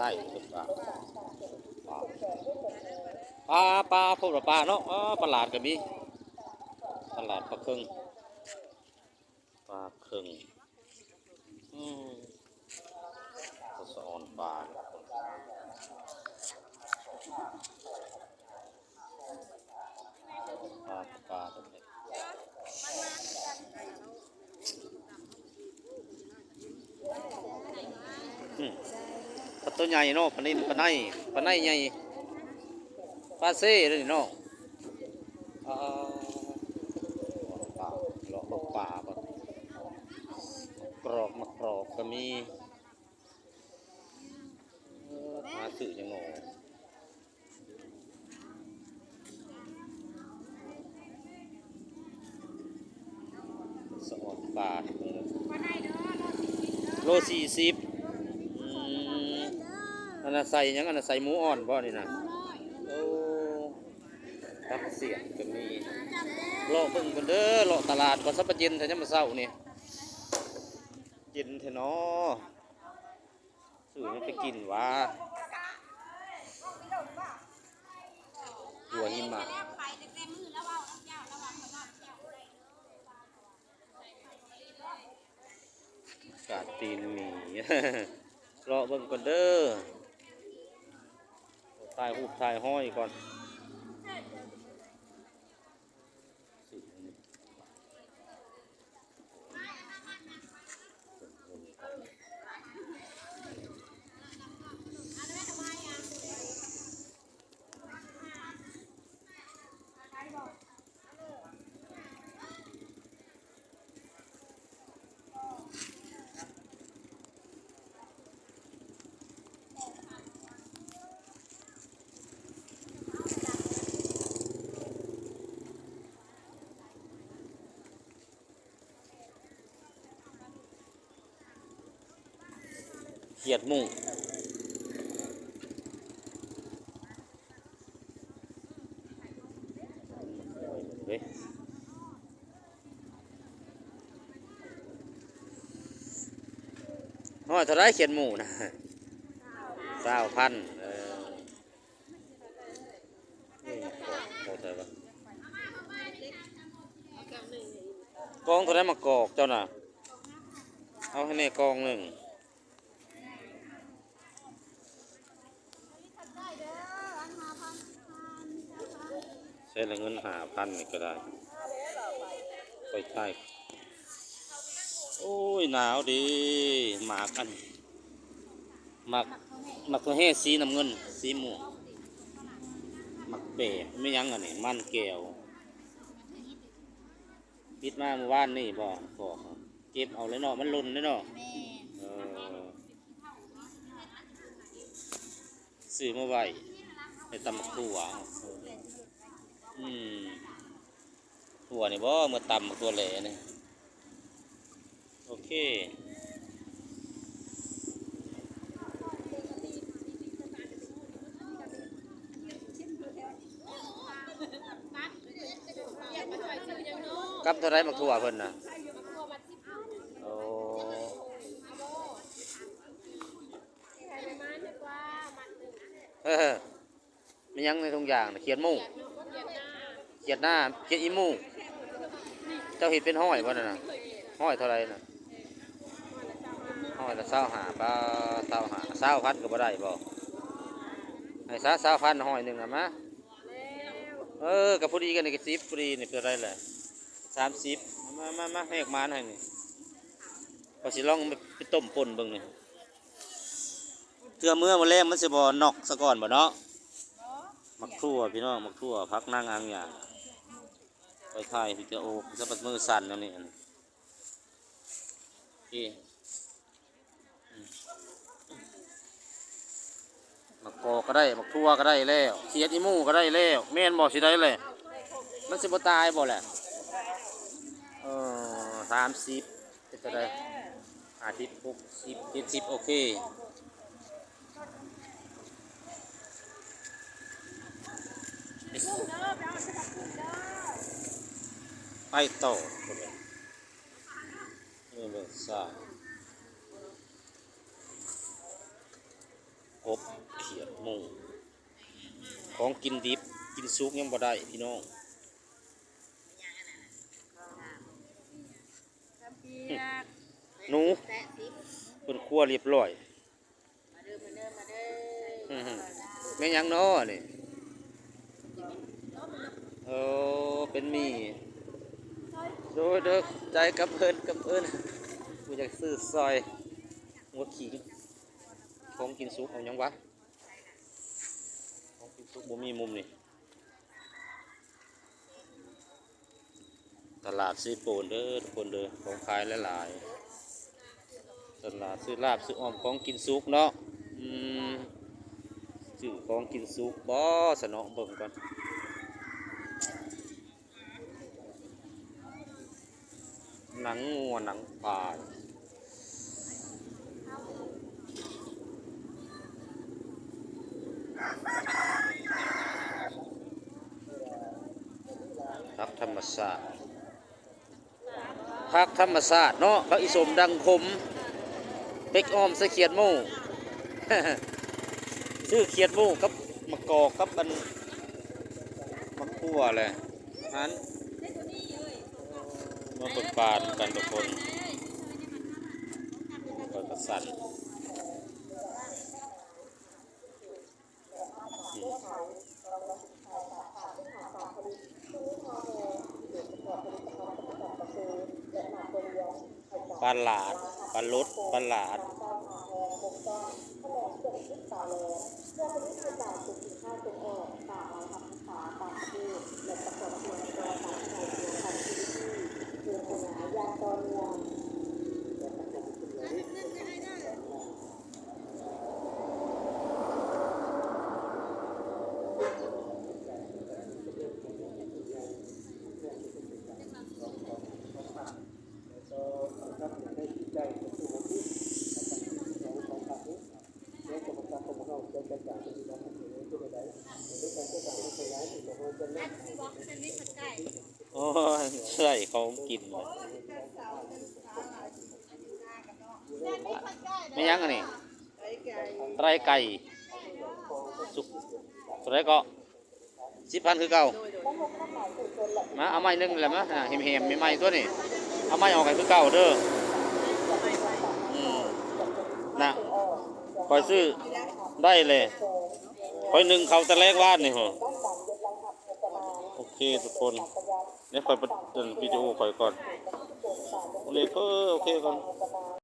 ส่เป็นปลาปลาพวกปลาเนาะปลาหลาดก็มีปลาหลาดปลาครึ่งปลาครึ่งอืมก็สอนปลาปลาตรงนี้ปลาตัวใหญ่เนาะปลานิ่ปลาในใหญ่ปลาเซ่เลยเนาะป่าเลาะป่าแบบมะกรอกก็มีหาสื่อยังโง่สะออนป่าโล40อันนั้นใส่ยังอันนั้นใส่หมูอ่อนบ่นี่นะโอ้ตักเสียงก็มีเลาะเบิ่งกันเด้อเลาะตลาดก็สัปปะเย็นแต่ยังมาเช้านี่เย็นแท้เนาะสื่อมันไปกินว่าหัวหิมะกาดตีนหมีรอเบิ่งก่อนเด้อถ่ายรูปถ่ายห้อยก่อนเขียดมุ้งเฮ้ยห้อยเท่าไรเขียดหมูนะ20,000กองเท่าไรมากอกเจ้าน่ะเอาให้แน่กองหนึ่งใช้ละเงิน5,000นี่ก็ได้ไปใช่โอ้ยหนาวดีหมากอันหมักตัวแห่สีน้ำเงินสีม่วงหมักเบะไม่ยั้งอันนี้มันแก้วปิดมาเมื่อวานนี่บอกเก็บเอาเลยเนาะมันหล่นเลยเนาะซื้อมาไว้ในตำบักถั่วถั่วนี่บ่เมื่อตำตัวแหล่นี่โอเคกับเท่าไรมักถั่วเพิ่นน่ะโอ้มียังในทุกอย่างนะเขียนมุ้งเขียนหน้าเขียนอีมุ้งเจ้าเห็ดเป็นห้อยบ่น่ะห้อยเท่าไรน่ะห้อยละ25 บาท20,000ก็บ่ได้บ่ให้ซะ20,000ห้อยหนึ่งน่ะมะกับพอดีกันนี่ก็10พอดีนี่เป็นไรแหละ30มาให้ออกมาหน่อยนี่พอสิลองไปต้มป่นเบิ่งนี่เทื่อเมื่อมาแรงมันสิบ่นอกซะก่อนบ่เนาะมักทั่วพี่น้องมักทั่วพักนั่งอังอย่างไปถ่ายพี่จะโอกจะปัดมือสั่นแล้วนี่มักกอกก็ได้มักทั่วก็ได้แล้วเขียดอีหมูก็ได้แล้วแม่นบ่สิได้เลยมันสิบ่ตายบ่แหละ30เป็นเท่าไร50 60 70โอเคไปต่อนี่เบิกซ่า กบเขียดหมูของกินดิบกินซุกยังบ่ได้พี่น้องหนูเป็นครัวเรียบร้อยแม่ยังน้อนี่เออเป็นหมี่โดยเด้อใจกับเพิ่นกูอยากซื้อซอยหัวขิงของกินซุกเอายังวะของกินซุกบ่มีมุมนี่ตลาดซีโปนเด้อทุกคนเด้อของขายหลายๆตลาดซื้อลาบซื้ออ้อมของกินซุกเนาะซื้อของกินซุกบ่สนอเบิ่งก่อนหนังงัวหนังปลาพักธรรมศาสตร์พักธรรมศาสตร์เนาะพักอิสมดังคมเป็กอ้อมใส่เขียดหมู ซื้อเขียดหมูกับมะกอกกับอันมะขั่วแหละนั้นมาเปิดปานกันทุกคนเปิดกระสันปลาหลาดปลาลดปลาหลาดโอ้ยใช่เขากินเลยไม่ยั้งอันนี้ไตรไก่สุกไตรก็10,000คือเก่ามาเอาไม้นึงแหละมะเห็มๆไม้ตัวนี้เอาไม้ออกให้คือเก่าเด้อน่ะคอยซื้อได้เลยคอยหนึ่งเขาแต่แรกวาดนี่เหรอโอเคทุกคนเนี่ยคอยเปิดวิดีโอคอยก่อนโอเคก่อน